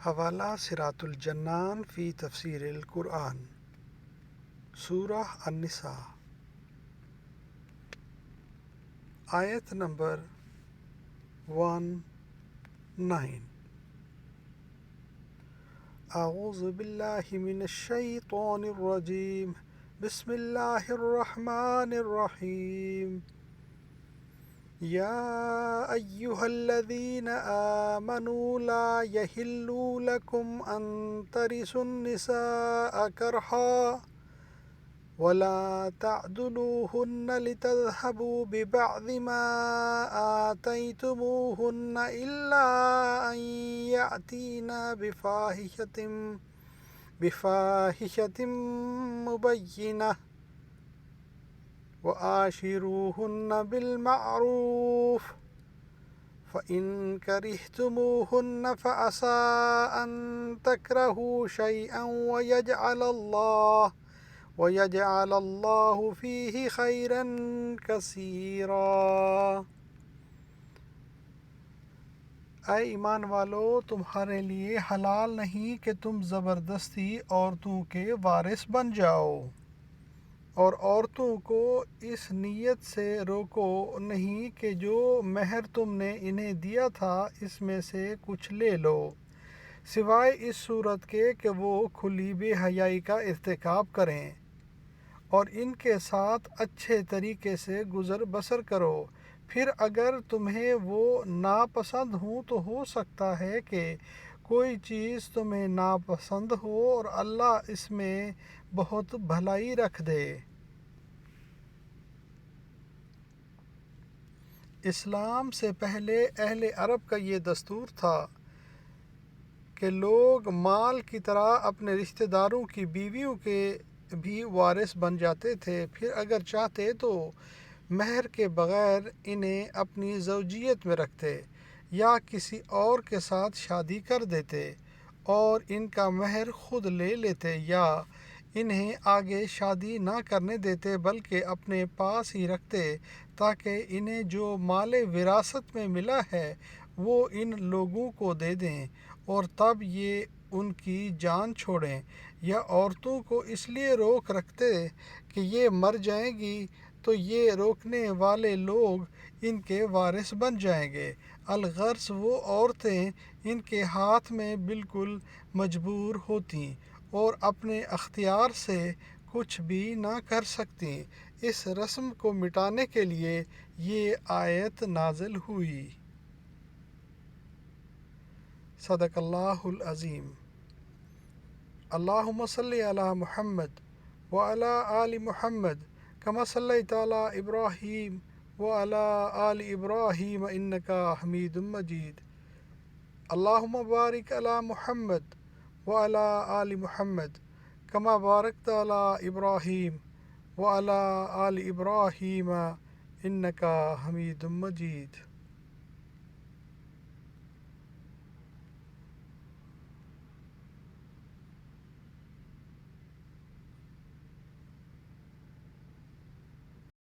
حوالہ صراط الجنان فی تفسیر القرآن، سورہ النساء، آیت نمبر 19۔ اعوذ باللہ من الشیطان الرجیم، بسم اللہ الرحمن الرحیم۔ یا ایہا الذین آمنوا لا یحل لکم ان ترثوا النساء کرہا ولا تعضلوہن لتذہبوا ببعض ما آتیتموہن الا ان یأتین بفاحشۃ مبینہ وعاشروہن بالمعروف فإن كرهتموهن فعسى أن تكرهوا شيئا ويجعل الله فيه خيرا كثيرا۔ اے ایمان والو، تمہارے لیے حلال نہیں کہ تم زبردستی عورتوں کے وارث بن جاؤ، اور عورتوں کو اس نیت سے روکو نہیں کہ جو مہر تم نے انہیں دیا تھا اس میں سے کچھ لے لو، سوائے اس صورت کے کہ وہ کھلی بے حیائی کا ارتکاب کریں، اور ان کے ساتھ اچھے طریقے سے گزر بسر کرو۔ پھر اگر تمہیں وہ ناپسند ہوں تو ہو سکتا ہے کہ کوئی چیز تمہیں ناپسند ہو اور اللہ اس میں بہت بھلائی رکھ دے۔ اسلام سے پہلے اہل عرب کا یہ دستور تھا کہ لوگ مال کی طرح اپنے رشتہ داروں کی بیویوں کے بھی وارث بن جاتے تھے، پھر اگر چاہتے تو مہر کے بغیر انہیں اپنی زوجیت میں رکھتے یا کسی اور کے ساتھ شادی کر دیتے اور ان کا مہر خود لے لیتے، یا انہیں آگے شادی نہ کرنے دیتے بلکہ اپنے پاس ہی رکھتے تاکہ انہیں جو مال وراثت میں ملا ہے وہ ان لوگوں کو دے دیں اور تب یہ ان کی جان چھوڑیں، یا عورتوں کو اس لیے روک رکھتے کہ یہ مر جائیں گی تو یہ روکنے والے لوگ ان کے وارث بن جائیں گے، الغرض وہ عورتیں ان کے ہاتھ میں بالکل مجبور ہوتیں اور اپنے اختیار سے کچھ بھی نہ کر سکتیں۔ اس رسم کو مٹانے کے لیے یہ آیت نازل ہوئی۔ صدق اللہ العظیم۔ اللہم صلی علی محمد وعلی آل محمد کما صلیت علی ابراہیم وعلی آل ابراہیم انکا حمید مجید۔ اللہم بارک علی محمد وعلی آل محمد کما بارکت علی ابراہیم وعلی آل ابراہیم انکا حمید مجید۔